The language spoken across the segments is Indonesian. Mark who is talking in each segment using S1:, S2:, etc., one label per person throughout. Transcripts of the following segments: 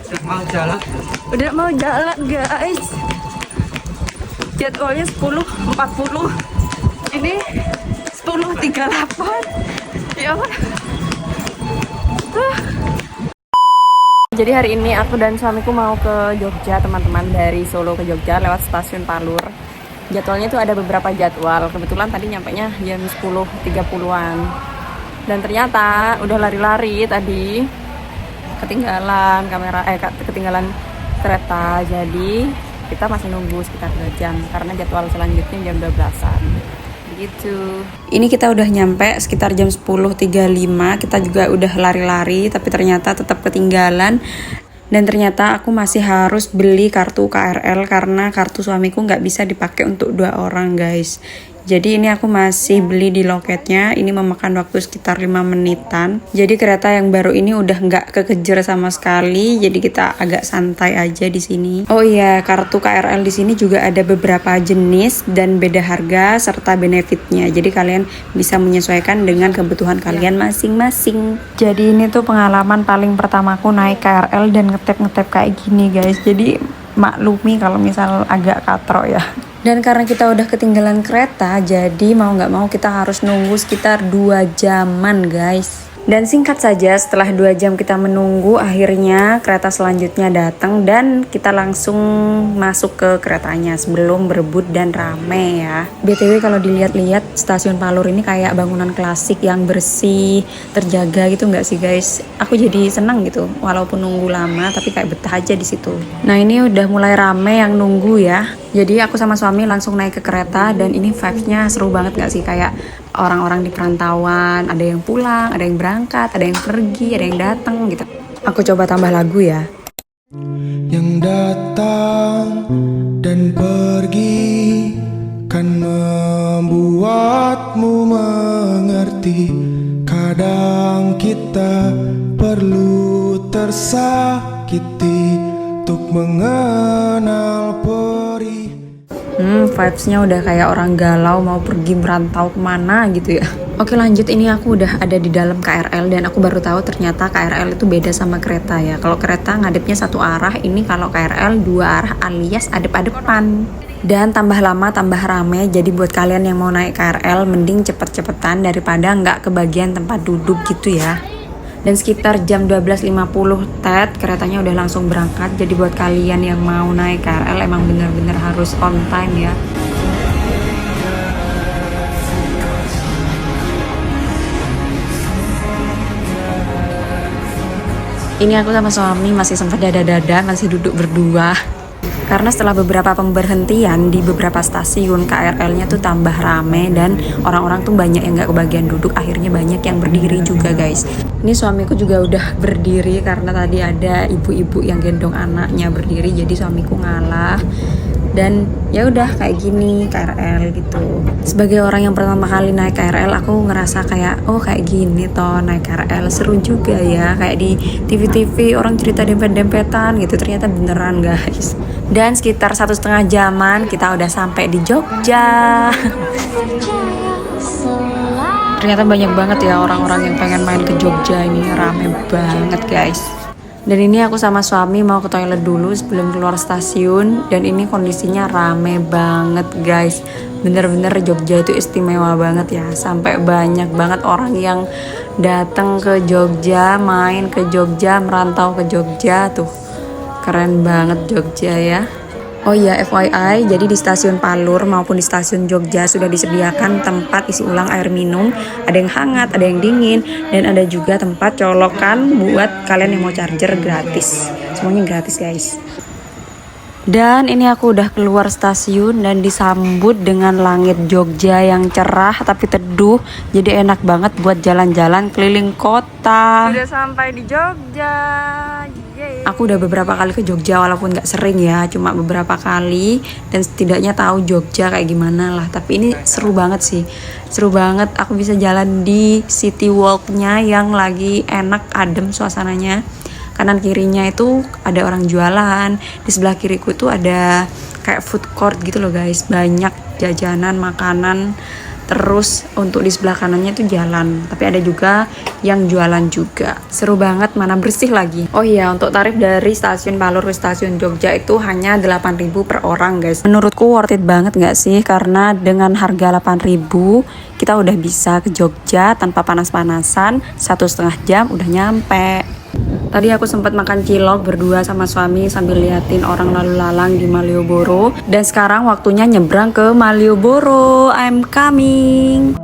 S1: Mau jalan.
S2: Udah mau jalan guys. Jadwalnya 10.40. Ini 10.38. Ya ampun. Jadi hari ini aku dan suamiku mau ke Jogja, teman-teman, dari Solo ke Jogja lewat stasiun Palur. Jadwalnya itu ada beberapa jadwal. Kebetulan tadi nyampenya jam 10.30-an. Dan ternyata udah lari-lari tadi ketinggalan ketinggalan kereta. Jadi kita masih nunggu sekitar 2 jam karena jadwal selanjutnya jam 12-an. Gitu. Ini kita udah nyampe sekitar jam 10.35. Kita juga udah lari-lari tapi ternyata tetap ketinggalan. Dan ternyata aku masih harus beli kartu KRL karena kartu suamiku nggak bisa dipakai untuk 2 orang guys. Jadi ini aku masih beli di loketnya. Ini memakan waktu sekitar 5 menitan. Jadi kereta yang baru ini udah nggak kekejar sama sekali. Jadi kita agak santai aja di sini. Oh iya, kartu KRL di sini juga ada beberapa jenis dan beda harga serta benefitnya. Jadi kalian bisa menyesuaikan dengan kebutuhan kalian masing-masing. Jadi ini tuh pengalaman paling pertamaku naik KRL dan ngetep kayak gini guys. Jadi maklumi kalau misal agak katro ya. Dan karena kita udah ketinggalan kereta, jadi mau nggak mau kita harus nunggu sekitar 2 jaman guys. Dan singkat saja, setelah 2 jam kita menunggu, akhirnya kereta selanjutnya datang dan kita langsung masuk ke keretanya sebelum berebut dan rame ya. BTW kalau dilihat-lihat stasiun Palur ini kayak bangunan klasik yang bersih, terjaga gitu nggak sih guys? Aku jadi senang gitu, walaupun nunggu lama tapi kayak betah aja di situ. Nah ini udah mulai rame yang nunggu ya. Jadi aku sama suami langsung naik ke kereta dan ini vibes-nya seru banget gak sih? Kayak orang-orang di perantauan, ada yang pulang, ada yang berangkat, ada yang pergi, ada yang datang gitu. Aku coba tambah lagu ya.
S3: Yang datang dan pergi kan membuatmu mengerti. Kadang kita perlu tersakiti untuk mengenal perih.
S2: Vibes-nya udah kayak orang galau mau pergi merantau kemana gitu ya. Oke lanjut, ini aku udah ada di dalam KRL dan aku baru tahu ternyata KRL itu beda sama kereta ya. Kalau kereta ngadepnya satu arah, ini kalau KRL 2 arah alias adep-adepan. Dan tambah lama tambah rame, jadi buat kalian yang mau naik KRL mending cepet-cepetan daripada nggak kebagian tempat duduk gitu ya. Dan sekitar jam 12.50 tet keretanya udah langsung berangkat. Jadi buat kalian yang mau naik KRL emang bener-bener harus on time ya. Ini aku sama suami masih sempat dada-dada, masih duduk berdua. Karena setelah beberapa pemberhentian di beberapa stasiun, KRL-nya tuh tambah rame dan orang-orang tuh banyak yang gak kebagian duduk, akhirnya banyak yang berdiri juga guys. Ini suamiku juga udah berdiri karena tadi ada ibu-ibu yang gendong anaknya berdiri, jadi suamiku ngalah. Dan ya udah kayak gini KRL gitu. Sebagai orang yang pertama kali naik KRL, aku ngerasa kayak oh kayak gini toh naik KRL, seru juga ya. Kayak di TV-TV orang cerita dempet-dempetan gitu, ternyata beneran guys. Dan sekitar 1,5 jaman kita udah sampai di Jogja. Ternyata banyak banget ya orang-orang yang pengen main ke Jogja ini, rame banget guys. Dan ini aku sama suami mau ke toilet dulu sebelum keluar stasiun. Dan ini kondisinya rame banget guys. Bener-bener Jogja itu istimewa banget ya. Sampai banyak banget orang yang datang ke Jogja, main ke Jogja, merantau ke Jogja tuh. Keren banget Jogja ya. Oh iya FYI, jadi di stasiun Palur maupun di stasiun Jogja sudah disediakan tempat isi ulang air minum. Ada yang hangat, ada yang dingin, dan ada juga tempat colokan buat kalian yang mau charger gratis. Semuanya gratis guys. Dan ini aku udah keluar stasiun dan disambut dengan langit Jogja yang cerah tapi teduh. Jadi enak banget buat jalan-jalan keliling kota. Udah sampai di Jogja. Yeay. Aku udah beberapa kali ke Jogja walaupun gak sering ya, cuma beberapa kali. Dan setidaknya tahu Jogja kayak gimana lah. Tapi ini seru banget sih. Seru banget aku bisa jalan di city walk-nya yang lagi enak, adem suasananya. Kanan kirinya itu ada orang jualan, di sebelah kiriku tuh ada kayak food court gitu loh guys, banyak jajanan, makanan, Terus untuk di sebelah kanannya itu jalan, tapi ada juga yang jualan juga. Seru banget, mana bersih lagi. Oh iya, untuk tarif dari stasiun Palur ke stasiun Jogja itu hanya 8.000 per orang guys. Menurutku worth it banget nggak sih? Karena dengan harga 8.000 kita udah bisa ke Jogja tanpa panas-panasan, 1,5 jam udah nyampe. Tadi aku sempat makan cilok berdua sama suami sambil liatin orang lalu lalang di Malioboro. Dan sekarang waktunya nyebrang ke Malioboro. I'm coming.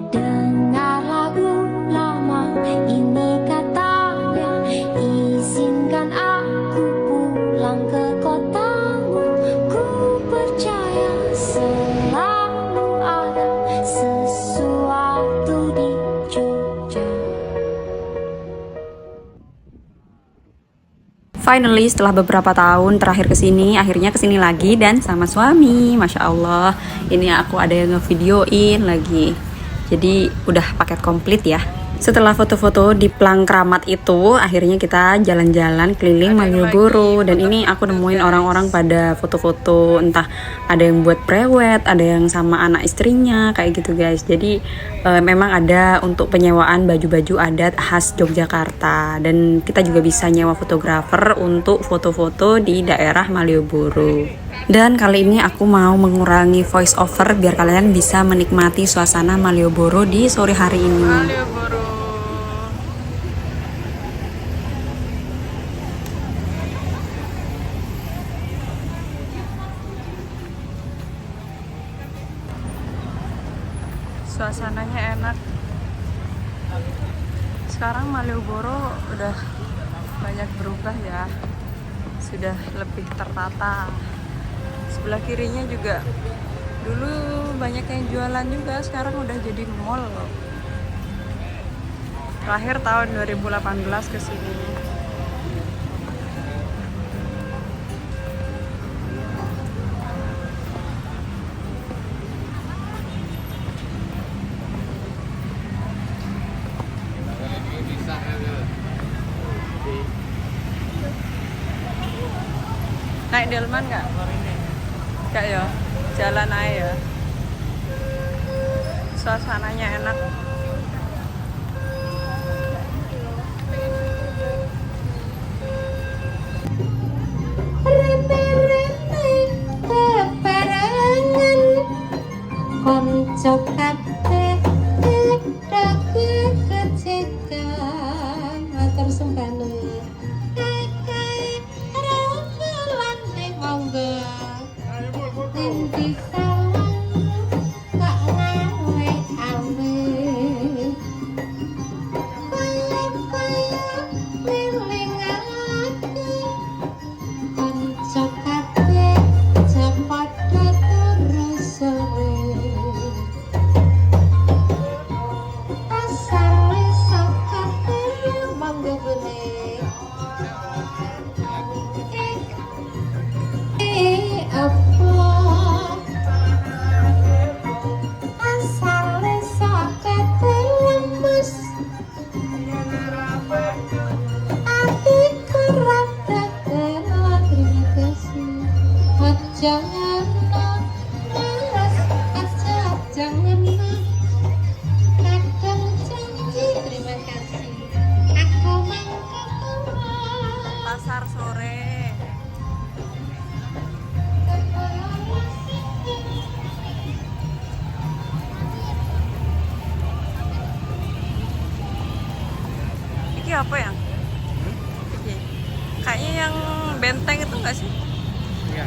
S1: Dengar lagu lama ini katanya, izinkan aku pulang ke kotamu. Ku percaya selalu ada sesuatu di Jogja.
S2: Finally, setelah beberapa tahun terakhir kesini, akhirnya kesini lagi dan sama suami. Masya Allah, ini aku ada yang ngevideoin lagi. Jadi udah paket komplit ya. Setelah foto-foto di Plang Kramat itu, akhirnya kita jalan-jalan keliling Malioboro. Dan ini aku nemuin orang-orang pada foto-foto, entah ada yang buat prewed, ada yang sama anak istrinya, kayak gitu guys. Jadi memang ada untuk penyewaan baju-baju adat khas Yogyakarta. Dan kita juga bisa nyewa fotografer untuk foto-foto di daerah Malioboro. Dan kali ini aku mau mengurangi voice over biar kalian bisa menikmati suasana Malioboro di sore hari ini. Suasananya enak. Sekarang Malioboro udah banyak berubah ya, sudah lebih tertata. Sebelah kirinya juga dulu banyak yang jualan juga, sekarang udah jadi mall loh. Terakhir tahun 2018 kesini. Naik delman nggak? Nggak ya, jalan aja ya. Suasananya enak.
S1: Rene-rene bebarengan, konco kabeh dagu kecekan. Matur sembah. Kae-kae rewulan ning monggo. Nanti salam kak ngawe awe. Kaya-kaya liling aku, konco kabeh cepada terus sore. Asale saka monggo boleh. Apa asale saka lemes, ati kerap dagelan. Terima kasih. Jangan malas aja, jangan kadang janji. Terima kasih. Aku mangkat
S2: Pasar sore. Ini apa ya? Iki. Kayaknya yang benteng itu enggak sih?
S4: Iya,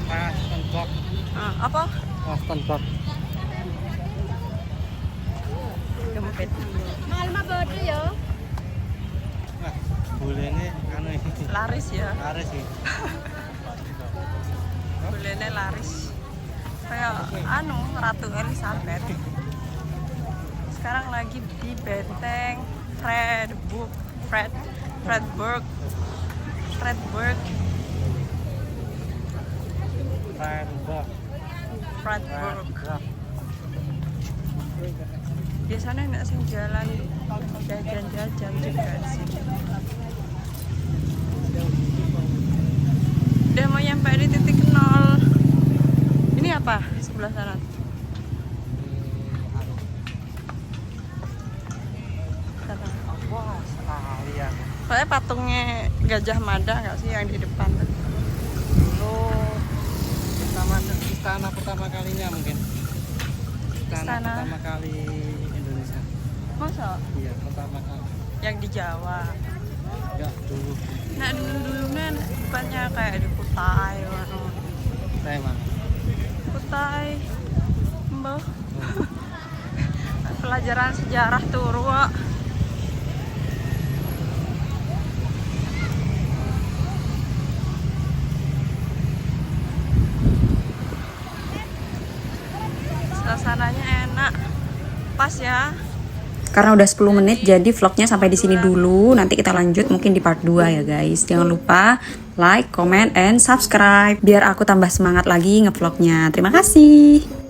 S4: Aston Block.
S2: Apa?
S4: Aston Block.
S2: Gempet.
S4: Nah, bulenya anu ini.
S2: Laris ya.
S4: Laris sih.
S2: Bulenya laris. Kayak anu Ratu Elizabeth. Sekarang lagi di benteng Fredburg. Fredburg.
S4: Fredburg.
S2: Biasanya nggak sih jalan jajan-jajan juga sih. Udah mau nyampe di titik 0. Ini apa sebelah sana? Soalnya patungnya Gajah Mada nggak sih yang di depan?
S4: Dulu istana pertama kalinya mungkin. Istana
S2: Istana.
S4: pertama kali Indonesia.
S2: Masa?
S4: Iya, pertama kali.
S2: Yang di Jawa.
S4: Enggak dulu.
S2: Nah dulu kan bukannya kayak di Kutai,
S4: Saya mana?
S2: Kutai, mbah. Pelajaran sejarah Turwa. Suasananya enak, pas ya.
S5: Karena udah 10 menit jadi vlognya sampai di sini dulu. Nanti kita lanjut mungkin di part 2 ya guys. Jangan lupa like, comment, and subscribe biar aku tambah semangat lagi ngevlognya. Terima kasih.